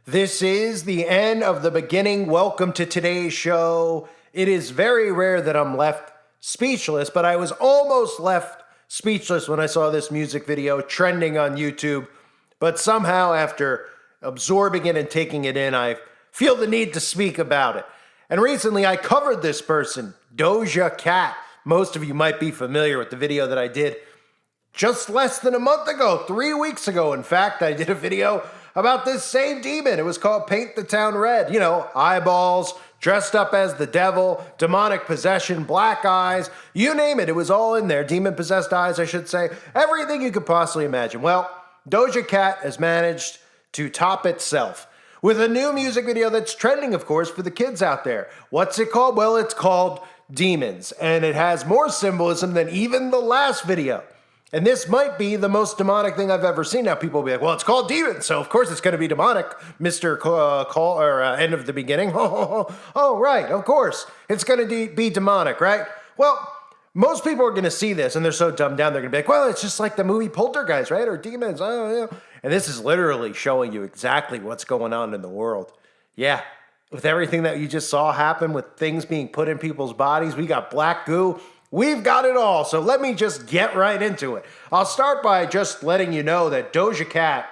This is the end of the beginning. Welcome to today's show. It is very rare that I'm left speechless, but I was almost left speechless when I saw this music video trending on YouTube. But somehow, after absorbing it and taking it in, I feel the need to speak about it. And recently, I covered this person, Doja Cat. Most of you might be familiar with the video that I did just less than a month ago, 3 weeks ago. In fact, I did a video about this same demon. It was called Paint the Town Red. You know, eyeballs, dressed up as the devil, demonic possession, black eyes, you name it. It was all in there. Demon-possessed eyes, I should say. Everything you could possibly imagine. Well, Doja Cat has managed to top itself with a new music video that's trending, of course, for the kids out there. What's it called? Well, it's called Demons, and it has more symbolism than even the last video. And this might be the most demonic thing I've ever seen. Now people will be like, well, it's called Demons, so of course it's going to be demonic, Mr. Call or end of the beginning. Oh, right, of course. It's going to be demonic, right? Well, most people are going to see this and they're so dumbed down, they're going to be like, well, it's just like the movie Poltergeist, right? Or Demons, oh, yeah. And this is literally showing you exactly what's going on in the world. Yeah, with everything that you just saw happen, with things being put in people's bodies, we got black goo. We've got it all, so let me just get right into it. I'll start by just letting you know that Doja Cat,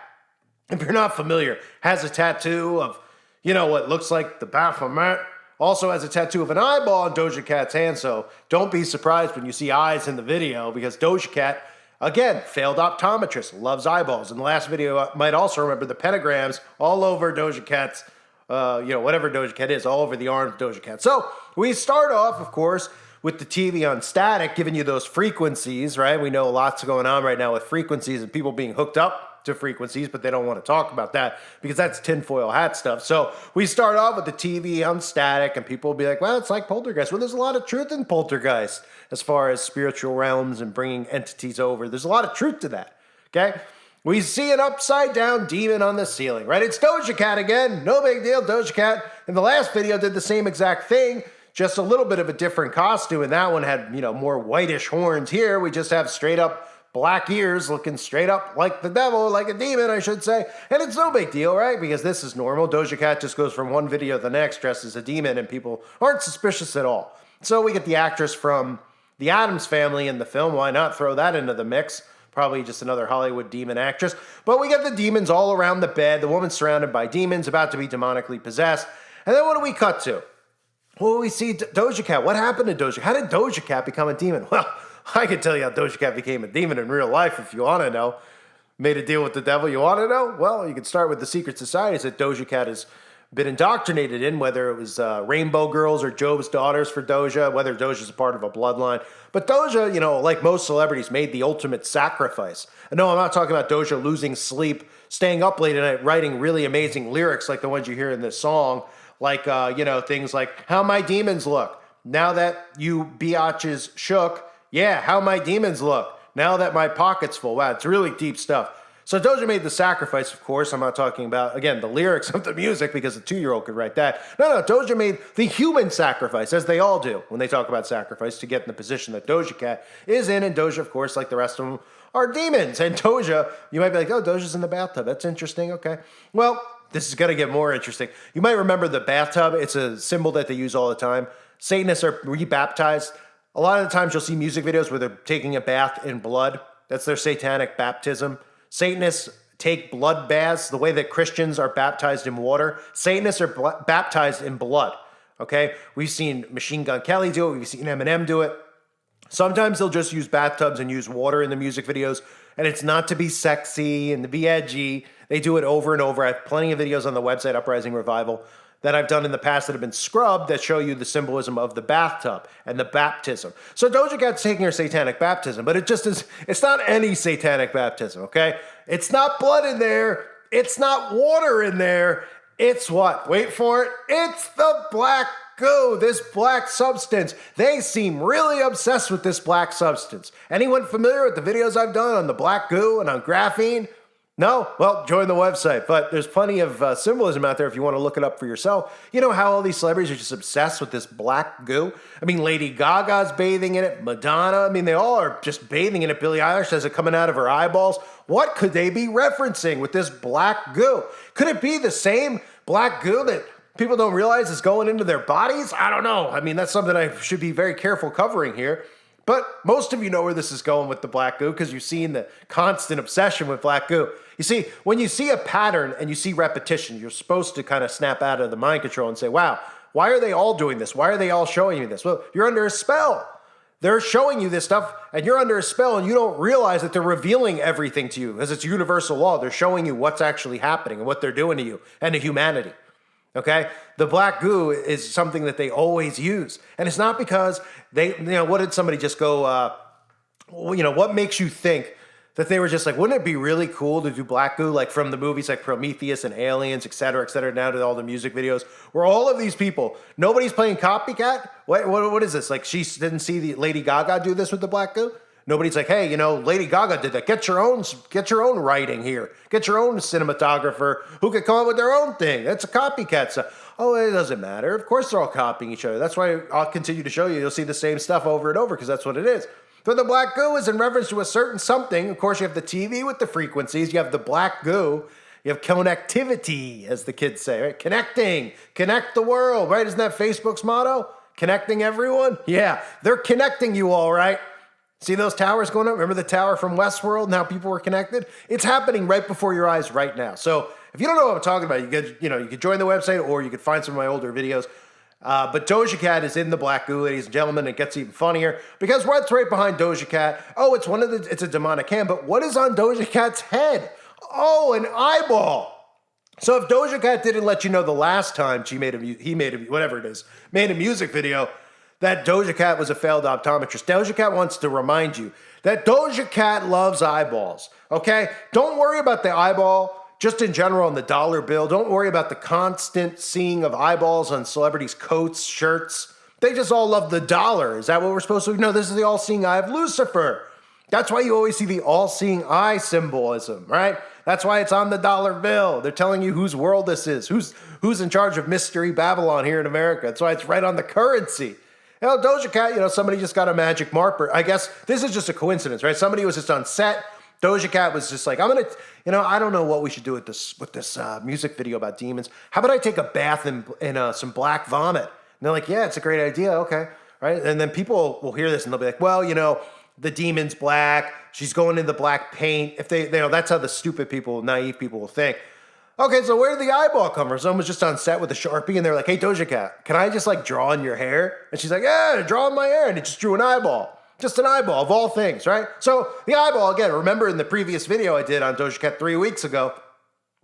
if you're not familiar, has a tattoo of, what looks like the Baphomet. Also has a tattoo of an eyeball on Doja Cat's hand, so don't be surprised when you see eyes in the video, because Doja Cat, again, failed optometrist, loves eyeballs. In the last video, I might also remember the pentagrams all over Doja Cat's, whatever Doja Cat is, all over the arms of Doja Cat. So we start off, of course, with the TV on static, giving you those frequencies, right? We know lots going on right now with frequencies and people being hooked up to frequencies, but they don't want to talk about that because that's tinfoil hat stuff. So we start off with the TV on static and people will be like, well, it's like Poltergeist. Well, there's a lot of truth in Poltergeist as far as spiritual realms and bringing entities over. There's a lot of truth to that, okay? We see an upside down demon on the ceiling, right? It's Doja Cat again. No big deal. Doja Cat in the last video did the same exact thing. Just a little bit of a different costume, and that one had, more whitish horns. Here, we just have straight up black ears looking straight up like the devil, like a demon, I should say. And it's no big deal, right? Because this is normal. Doja Cat just goes from one video to the next dressed as a demon, and people aren't suspicious at all. So we get the actress from the Addams Family in the film. Why not throw that into the mix? Probably just another Hollywood demon actress. But we get the demons all around the bed. The woman's surrounded by demons, about to be demonically possessed. And then what do we cut to? Well, we see Doja Cat. What happened to Doja Cat? How did Doja Cat become a demon? Well, I can tell you how Doja Cat became a demon in real life if you want to know. Made a deal with the devil, you want to know? Well, you can start with the secret societies that Doja Cat has been indoctrinated in, whether it was Rainbow Girls or Job's Daughters for Doja, whether Doja's a part of a bloodline. But Doja, like most celebrities, made the ultimate sacrifice. And no, I'm not talking about Doja losing sleep, staying up late at night, writing really amazing lyrics like the ones you hear in this song. Like, things like, how my demons look. Now that you biatches shook. Yeah, how my demons look. Now that my pocket's full. Wow, it's really deep stuff. So Doja made the sacrifice, of course. I'm not talking about, again, the lyrics of the music because a 2-year-old could write that. No, Doja made the human sacrifice, as they all do when they talk about sacrifice, to get in the position that Doja Cat is in. And Doja, of course, like the rest of them, are demons. And Doja, you might be like, oh, Doja's in the bathtub. That's interesting. Okay. Well, this is going to get more interesting. You might remember the bathtub. It's a symbol that they use all the time. Satanists are rebaptized. A lot of the times you'll see music videos where they're taking a bath in blood. That's their satanic baptism. Satanists take blood baths the way that Christians are baptized in water. Satanists are baptized in blood, okay? We've seen Machine Gun Kelly do it. We've seen Eminem do it. Sometimes they'll just use bathtubs and use water in the music videos, and it's not to be sexy and to be edgy. They do it over and over. I have plenty of videos on the website, Uprising Revival, that I've done in the past that have been scrubbed that show you the symbolism of the bathtub and the baptism. So Doja Cat's taking her satanic baptism, but it's not any satanic baptism, okay? It's not blood in there. It's not water in there. It's what? Wait for it. It's the black goo, this black substance. They seem really obsessed with this black substance. Anyone familiar with the videos I've done on the black goo and on graphene? No? Well, join the website. But there's plenty of symbolism out there if you want to look it up for yourself. You know how all these celebrities are just obsessed with this black goo? I mean, Lady Gaga's bathing in it, Madonna. I mean, they all are just bathing in it. Billie Eilish has it coming out of her eyeballs. What could they be referencing with this black goo? Could it be the same black goo that people don't realize is going into their bodies? I don't know. I mean, that's something I should be very careful covering here. But most of you know where this is going with the black goo because you've seen the constant obsession with black goo. You see, when you see a pattern and you see repetition, you're supposed to kind of snap out of the mind control and say, wow, why are they all doing this? Why are they all showing you this? Well, you're under a spell. They're showing you this stuff and you're under a spell and you don't realize that they're revealing everything to you because it's universal law. They're showing you what's actually happening and what they're doing to you and to humanity. Okay? The black goo is something that they always use. And it's not because what did somebody just go, what makes you think that they were just like, wouldn't it be really cool to do black goo, like from the movies like Prometheus and Aliens, et cetera, down to all the music videos, where all of these people, nobody's playing copycat? What is this? Like, she didn't see the Lady Gaga do this with the black goo? Nobody's like, hey, Lady Gaga did that. Get your own writing here. Get your own cinematographer who could come up with their own thing. That's a copycat stuff. Oh, it doesn't matter. Of course they're all copying each other. That's why I'll continue to show you. You'll see the same stuff over and over because that's what it is. But the black goo is in reference to a certain something. Of course, you have the TV with the frequencies. You have the black goo. You have connectivity, as the kids say, right? Connect the world, right? Isn't that Facebook's motto? Connecting everyone? Yeah, they're connecting you all, right? See those towers going up? Remember the tower from Westworld and how people were connected? It's happening right before your eyes right now. So if you don't know what I'm talking about, you could join the website or you could find some of my older videos. But Doja Cat is in the black goo, ladies and gentlemen. It gets even funnier because what's right behind Doja Cat? Oh, it's a demonic hand, but what is on Doja Cat's head? Oh, an eyeball. So if Doja Cat didn't let you know the last time he made a music video, that Doja Cat was a failed optometrist. Doja Cat wants to remind you that Doja Cat loves eyeballs, okay? Don't worry about the eyeball just in general on the dollar bill. Don't worry about the constant seeing of eyeballs on celebrities' coats, shirts. They just all love the dollar. Is that what we're supposed to do? No, this is the all-seeing eye of Lucifer. That's why you always see the all-seeing eye symbolism, right? That's why it's on the dollar bill. They're telling you whose world this is, who's in charge of Mystery Babylon here in America. That's why it's right on the currency. Doja Cat, somebody just got a magic marker. I guess this is just a coincidence, right? Somebody was just on set. Doja Cat was just like, I don't know what we should do with this music video about demons. How about I take a bath in some black vomit? And they're like, yeah, it's a great idea. Okay, right? And then people will hear this and they'll be like, well, the demon's black. She's going in the black paint. If that's how the stupid people, naive people will think. Okay, so where did the eyeball come from? Someone was just on set with a Sharpie and they're like, hey, Doja Cat, can I just draw in your hair? And she's like, yeah, draw in my hair. And it just drew an eyeball. Just an eyeball of all things, right? So the eyeball, again, remember in the previous video I did on Doja Cat 3 weeks ago,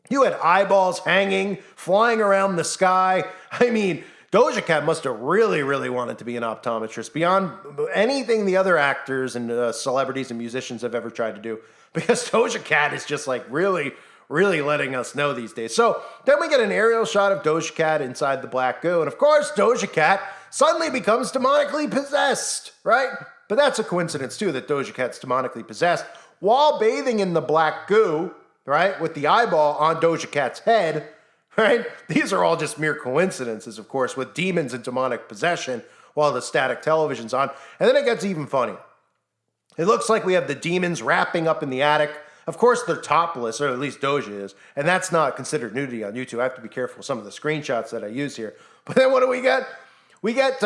you had eyeballs hanging, flying around the sky. I mean, Doja Cat must have really, really wanted to be an optometrist beyond anything the other actors and celebrities and musicians have ever tried to do. Because Doja Cat is just really letting us know these days. So then we get an aerial shot of Doja Cat inside the black goo. And of course, Doja Cat suddenly becomes demonically possessed, right? But that's a coincidence too, that Doja Cat's demonically possessed while bathing in the black goo, right? With the eyeball on Doja Cat's head, right? These are all just mere coincidences, of course, with demons and demonic possession while the static television's on. And then it gets even funny. It looks like we have the demons wrapping up in the attic. Of course, they're topless, or at least Doja is, and that's not considered nudity on YouTube. I have to be careful with some of the screenshots that I use here. But then what do we get? We get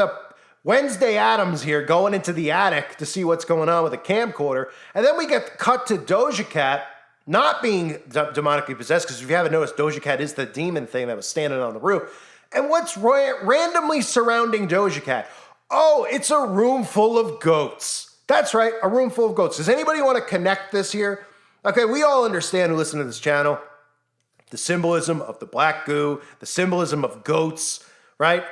Wednesday Addams here going into the attic to see what's going on with a camcorder, and then we get cut to Doja Cat not being demonically possessed, because if you haven't noticed, Doja Cat is the demon thing that was standing on the roof. And what's randomly surrounding Doja Cat? Oh, it's a room full of goats. That's right, a room full of goats. Does anybody want to connect this here? Okay, we all understand who listen to this channel. The symbolism of the black goo, the symbolism of goats, right?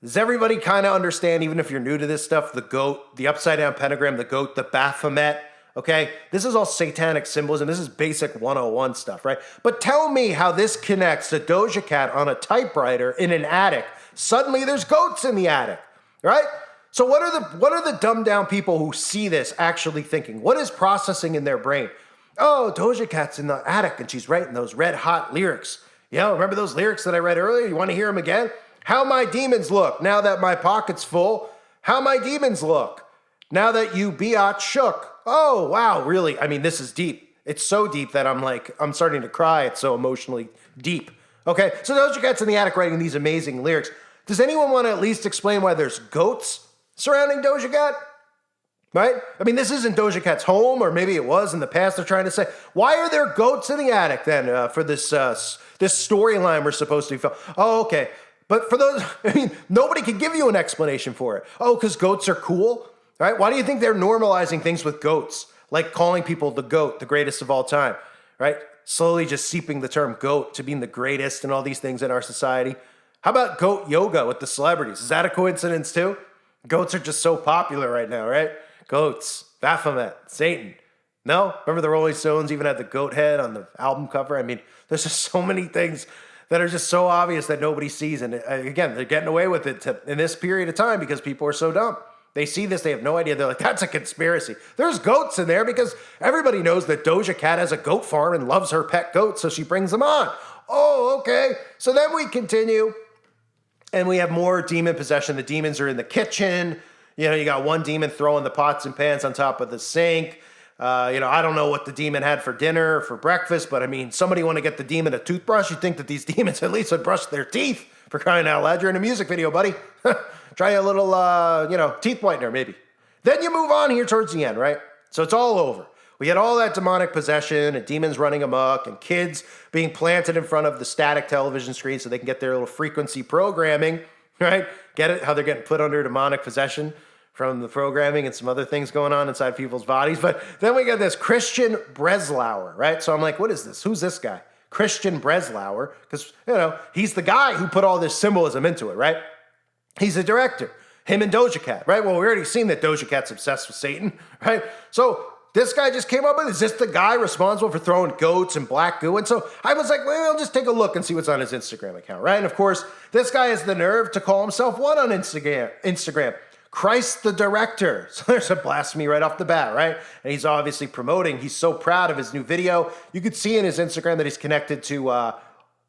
Does everybody kind of understand, even if you're new to this stuff, the goat, the upside down pentagram, the goat, the Baphomet, okay? This is all satanic symbolism. This is basic 101 stuff, right? But tell me how this connects to Doja Cat on a typewriter in an attic. Suddenly there's goats in the attic, right? So what are the dumbed down people who see this actually thinking? What is processing in their brain? Oh, Doja Cat's in the attic and she's writing those red hot lyrics. Yeah, remember those lyrics that I read earlier? You want to hear them again? How my demons look now that my pocket's full. How my demons look now that you biatch shook. Oh, wow, really? I mean, this is deep. It's so deep that I'm starting to cry. It's so emotionally deep. Okay, so Doja Cat's in the attic writing these amazing lyrics. Does anyone want to at least explain why there's goats surrounding Doja Cat? Right? I mean, this isn't Doja Cat's home, or maybe it was in the past. They're trying to say, why are there goats in the attic then for this storyline we're supposed to be filming? Oh, okay. But for those, I mean, nobody can give you an explanation for it. Oh, because goats are cool, right? Why do you think they're normalizing things with goats? Like calling people the GOAT, the greatest of all time, right? Slowly just seeping the term GOAT to being the greatest and all these things in our society. How about goat yoga with the celebrities? Is that a coincidence too? Goats are just so popular right now, right? Goats, Baphomet, Satan. No? Remember the Rolling Stones even had the goat head on the album cover? I mean, there's just so many things that are just so obvious that nobody sees. And again, they're getting away with it in this period of time because people are so dumb. They see this, they have no idea. They're like, that's a conspiracy. There's goats in there because everybody knows that Doja Cat has a goat farm and loves her pet goats, so she brings them on. Oh, okay. So then we continue and we have more demon possession. The demons are in the kitchen. You know, you got one demon throwing the pots and pans on top of the sink. I don't know what the demon had for dinner or for breakfast, but I mean, somebody want to get the demon a toothbrush? You'd think that these demons at least would brush their teeth, for crying out loud. You're in a music video, buddy. Try a little, teeth whitener, maybe. Then you move on here towards the end, right? So it's all over. We get all that demonic possession and demons running amok and kids being planted in front of the static television screen so they can get their little frequency programming, right? Get it? How they're getting put under demonic possession from the programming and some other things going on inside people's bodies. But then we got this Christian Breslauer, right? So I'm like, what is this? Who's this guy? Christian Breslauer, because, he's the guy who put all this symbolism into it, right? He's the director. Him and Doja Cat, right? Well, we already seen that Doja Cat's obsessed with Satan, right? So this guy just came up with, is this the guy responsible for throwing goats and black goo? And so I was like, well, I'll just take a look and see what's on his Instagram account, right? And of course, this guy has the nerve to call himself what on Instagram? Christ the director. So there's a blasphemy right off the bat, right? And he's obviously promoting. He's so proud of his new video. You could see in his Instagram that he's connected to,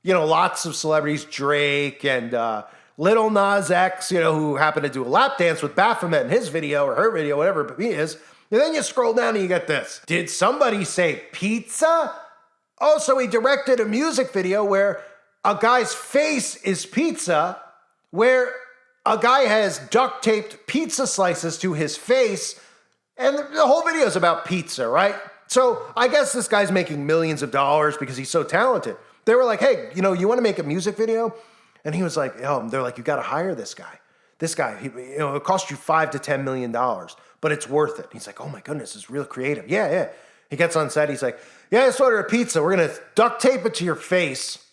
lots of celebrities, Drake and Little Nas X, who happened to do a lap dance with Baphomet in his video or her video, whatever he is. And then you scroll down and you get this. Did somebody say pizza? Oh, so he directed a music video where a guy's face is pizza, where a guy has duct taped pizza slices to his face, and the whole video is about pizza, right? So I guess this guy's making millions of dollars because he's so talented. They were like, hey, you want to make a music video? And he was like, they're like, you got to hire this guy. This guy, it cost you $5 to $10 million, but it's worth it. He's like, oh my goodness, it's real creative. Yeah. He gets on set. He's like, yeah, let's order a pizza. We're going to duct tape it to your face.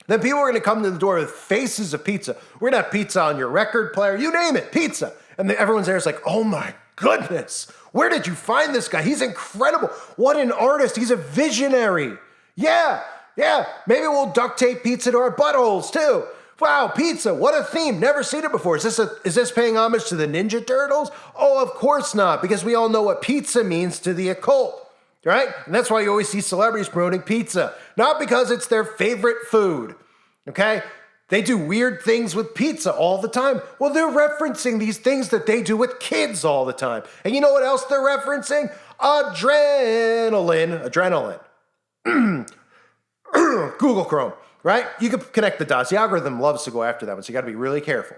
Then people are going to come to the door with faces of pizza. We're going to have pizza on your record player. You name it, pizza. And everyone's there is like, oh my goodness, where did you find this guy? He's incredible. What an artist. He's a visionary. Yeah. Maybe we'll duct tape pizza to our buttholes too. Wow, pizza, what a theme. Never seen it before. Is this paying homage to the Ninja Turtles? Oh, of course not, because we all know what pizza means to the occult. Right? And that's why you always see celebrities promoting pizza. Not because it's their favorite food. Okay? They do weird things with pizza all the time. Well, they're referencing these things that they do with kids all the time. And you know what else they're referencing? Adrenaline. Google Chrome, right? You can connect the dots. The algorithm loves to go after that one, so you got to be really careful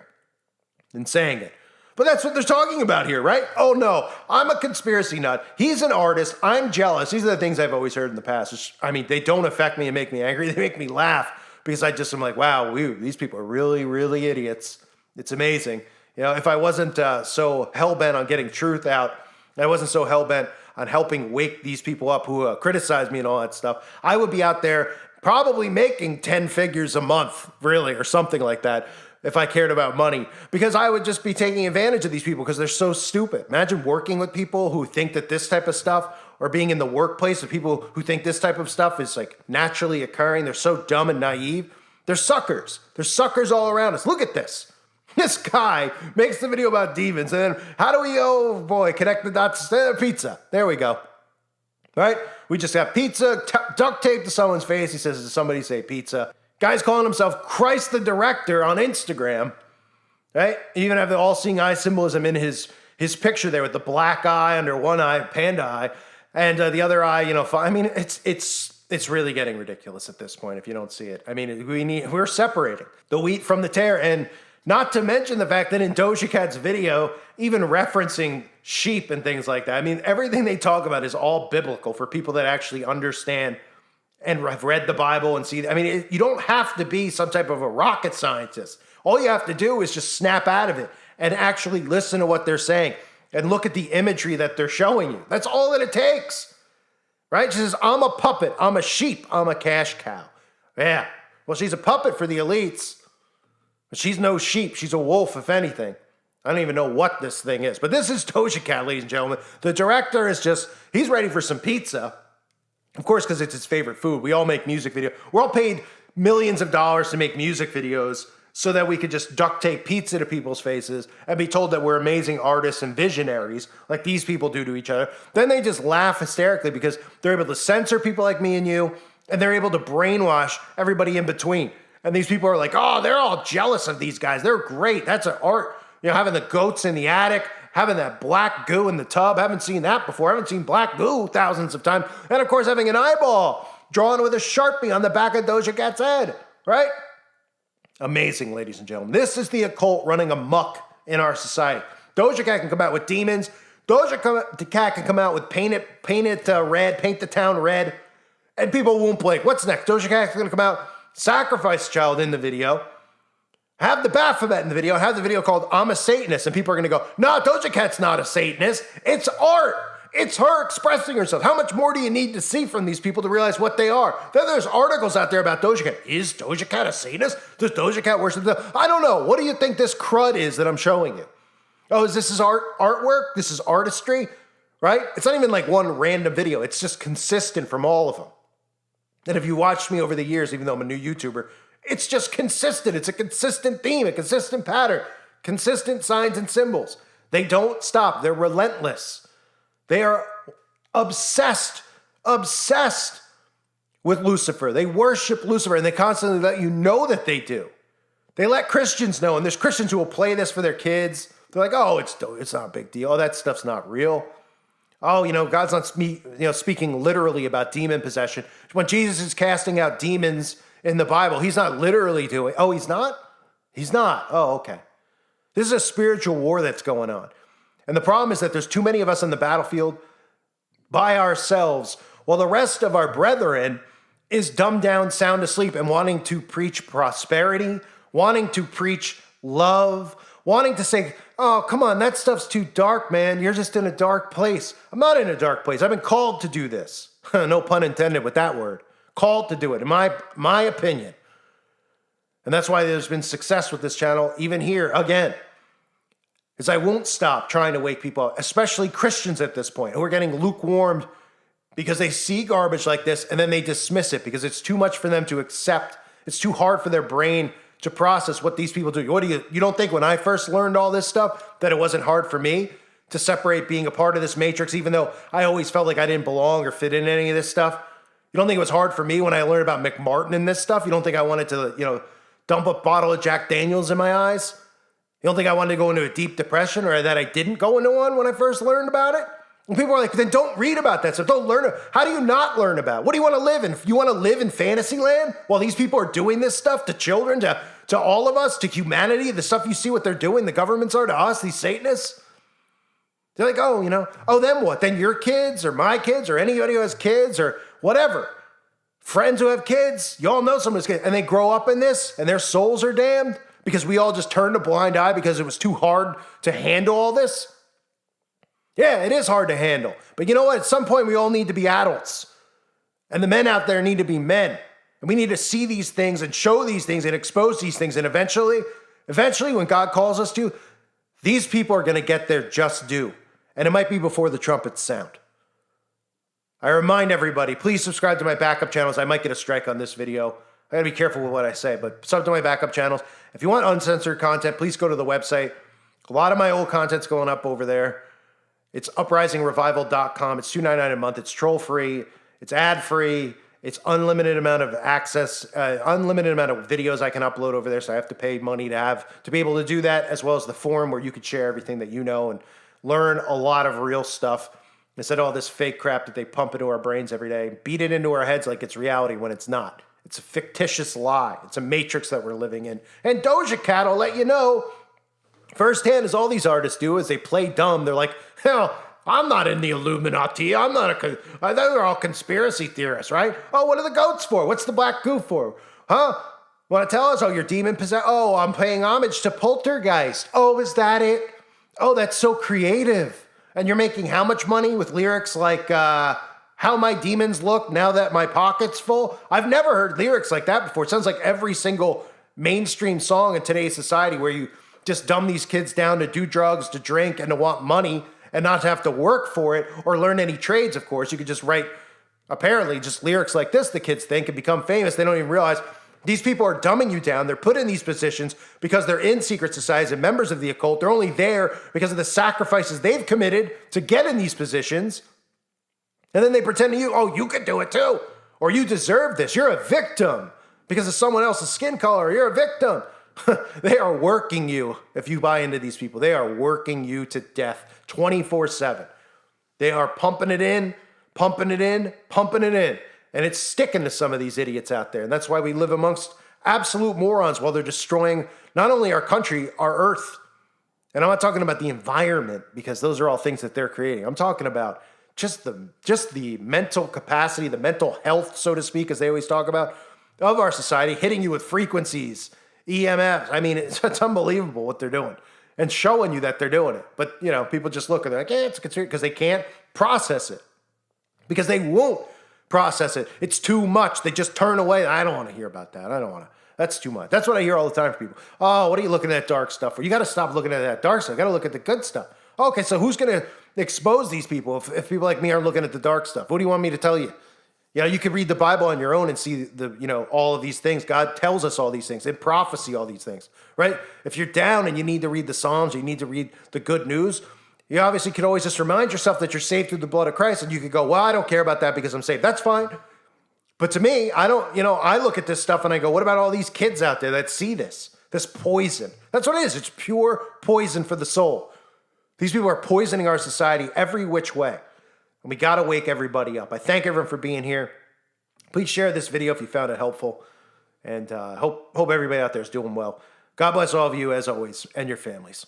in saying it. But that's what they're talking about here, right? Oh no, I'm a conspiracy nut. He's an artist. I'm jealous. These are the things I've always heard in the past. They don't affect me and make me angry. They make me laugh because I'm like, wow, these people are really, really idiots. It's amazing. If I wasn't so hell-bent on getting truth out, I wasn't so hell-bent on helping wake these people up who criticize me and all that stuff, I would be out there probably making 10 figures a month, really, or something like that, if I cared about money, because I would just be taking advantage of these people because they're so stupid. Imagine working with people who think that this type of stuff, or being in the workplace with people who think this type of stuff is like naturally occurring. They're so dumb and naive. They're suckers. There's suckers all around us. Look at this. This guy makes the video about demons, and then how do we, connect the dots? Pizza. There we go. right? We just got pizza duct taped to someone's face. He says, "Did somebody say pizza?" Guy's calling himself Christ the Director on Instagram, right? You even have the all-seeing eye symbolism in his picture there with the black eye under one eye, panda eye, and the other eye, I mean, it's really getting ridiculous at this point if you don't see it. I mean, we're separating the wheat from the tare, and not to mention the fact that in Doja Cat's video, even referencing sheep and things like that, I mean, everything they talk about is all biblical for people that actually understand and have read the Bible and see. I mean, you don't have to be some type of a rocket scientist. All you have to do is just snap out of it and actually listen to what they're saying and look at the imagery that they're showing you. That's all that it takes, right? She says, "I'm a puppet. I'm a sheep. I'm a cash cow." Yeah. Well, she's a puppet for the elites. But she's no sheep. She's a wolf, if anything. I don't even know what this thing is. But this is Doja Cat, ladies and gentlemen. The director is he's ready for some pizza. Of course, because it's his favorite food. We all make music videos. We're all paid millions of dollars to make music videos so that we could just duct tape pizza to people's faces and be told that we're amazing artists and visionaries like these people do to each other. Then they just laugh hysterically because they're able to censor people like me and you, and they're able to brainwash everybody in between. And these people are like, "Oh, they're all jealous of these guys. They're great. That's an art." Having the goats in the attic, having that black goo in the tub. Haven't seen that before. Haven't seen black goo thousands of times. And of course, having an eyeball drawn with a Sharpie on the back of Doja Cat's head, right? Amazing, ladies and gentlemen. This is the occult running amok in our society. Doja Cat can come out with demons. Doja Cat can come out with paint it red, paint the town red, and people won't blink. What's next? Doja Cat's going to come out, sacrifice a child in the video, have the Baphomet in the video, have the video called "I'm a Satanist," and people are going to go, "No, Doja Cat's not a Satanist. It's art. It's her expressing herself." How much more do you need to see from these people to realize what they are? Then there's articles out there about Doja Cat. Is Doja Cat a Satanist? Does Doja Cat worship them? I don't know. What do you think this crud is that I'm showing you? Oh, is this artwork? This is artistry, right? It's not even like one random video. It's just consistent from all of them. And if you watched me over the years, even though I'm a new YouTuber, it's just consistent. It's a consistent theme, a consistent pattern, consistent signs and symbols. They don't stop. They're relentless. They are obsessed with Lucifer. They worship Lucifer, and they constantly let you know that they do. They let Christians know, and there's Christians who will play this for their kids. They're like, "Oh, it's not a big deal. Oh, that stuff's not real. Oh, God's not speaking literally about demon possession. When Jesus is casting out demons in the Bible, he's not literally doing." Oh, he's not? He's not. Oh, okay. This is a spiritual war that's going on. And the problem is that there's too many of us on the battlefield by ourselves, while the rest of our brethren is dumbed down, sound asleep, and wanting to preach prosperity, wanting to preach love, wanting to say, "Oh, come on, that stuff's too dark, man. You're just in a dark place." I'm not in a dark place. I've been called to do this. No pun intended with that word. Called to do it, in my opinion. And that's why there's been success with this channel, even here, again. Is I won't stop trying to wake people up, especially Christians at this point, who are getting lukewarmed because they see garbage like this and then they dismiss it because it's too much for them to accept. It's too hard for their brain to process what these people do. What do you don't think when I first learned all this stuff that it wasn't hard for me to separate being a part of this matrix, even though I always felt like I didn't belong or fit in any of this stuff? You don't think it was hard for me when I learned about McMartin and this stuff? You don't think I wanted to, dump a bottle of Jack Daniels in my eyes? You don't think I wanted to go into a deep depression, or that I didn't go into one when I first learned about it? And people are like, "Then don't read about that. So don't learn it." How do you not learn about it? What do you want to live in? You want to live in fantasy land while these people are doing this stuff to children, to all of us, to humanity? The stuff you see what they're doing, the governments are to us, these Satanists? They're like, oh, then what? Then your kids or my kids or anybody who has kids or whatever. Friends who have kids, you all know someone's kids, and they grow up in this and their souls are damned because we all just turned a blind eye because it was too hard to handle all this. Yeah, it is hard to handle. But you know what? At some point, we all need to be adults. And the men out there need to be men. And we need to see these things and show these things and expose these things. And eventually, when God calls us to, these people are going to get their just due. And it might be before the trumpets sound. I remind everybody, please subscribe to my backup channels. I might get a strike on this video. I gotta be careful with what I say, but sub to my backup channels. If you want uncensored content, please go to the website. A lot of my old content's going up over there. It's uprisingrevival.com. It's $2.99 a month. It's troll-free. It's ad-free. It's unlimited amount of access, unlimited amount of videos I can upload over there. So I have to pay money to be able to do that, as well as the forum where you could share everything that you know and learn a lot of real stuff instead of all this fake crap that they pump into our brains every day, beat it into our heads like it's reality when it's not. It's a fictitious lie. It's a matrix that we're living in. And Doja Cat will let you know firsthand, as all these artists do, as they play dumb. They're like, hell, I'm not in the Illuminati. I'm not they're all conspiracy theorists, right? Oh, what are the goats for? What's the black goo for? Huh? Want to tell us? Oh, you're demon possessed. Oh, I'm paying homage to Poltergeist. Oh, is that it? Oh, that's so creative. And you're making how much money with lyrics like, how my demons look now that my pocket's full? I've never heard lyrics like that before. It sounds like every single mainstream song in today's society where you just dumb these kids down to do drugs, to drink, and to want money and not to have to work for it or learn any trades, of course. You could just write, apparently, just lyrics like this, the kids think, and become famous. They don't even realize these people are dumbing you down. They're put in these positions because they're in secret societies and members of the occult. They're only there because of the sacrifices they've committed to get in these positions. And then they pretend to you, oh, you could do it too. Or you deserve this. You're a victim because of someone else's skin color. You're a victim. They are working you. If you buy into these people, they are working you to death 24/7. They are pumping it in, pumping it in, pumping it in. And it's sticking to some of these idiots out there. And that's why we live amongst absolute morons while they're destroying not only our country, our earth. And I'm not talking about the environment, because those are all things that they're creating. I'm talking about just the mental capacity, the mental health, so to speak, as they always talk about, of our society, hitting you with frequencies, EMFs. I mean, it's unbelievable what they're doing and showing you that they're doing it. But, you know, people just look and they're like, yeah, it's a conspiracy, because they can't process it, because they won't process it. It's too much. They just turn away. I don't want to hear about that. I don't want to. That's too much. That's what I hear all the time from people. Oh, what are you looking at that dark stuff for? You got to stop looking at that dark stuff. You got to look at the good stuff. Okay, so who's going to expose these people if people like me are looking at the dark stuff? What do you want me to tell you? You know, you could read the Bible on your own and see all of these things. God tells us all these things. In prophecy, all these things, right? If you're down and you need to read the Psalms, you need to read the good news, you obviously could always just remind yourself that you're saved through the blood of Christ, and you could go, well, I don't care about that because I'm saved. That's fine. But to me, I look at this stuff and I go, what about all these kids out there that see this poison? That's what it is. It's pure poison for the soul. These people are poisoning our society every which way. And we got to wake everybody up. I thank everyone for being here. Please share this video if you found it helpful. And hope everybody out there is doing well. God bless all of you, as always, and your families.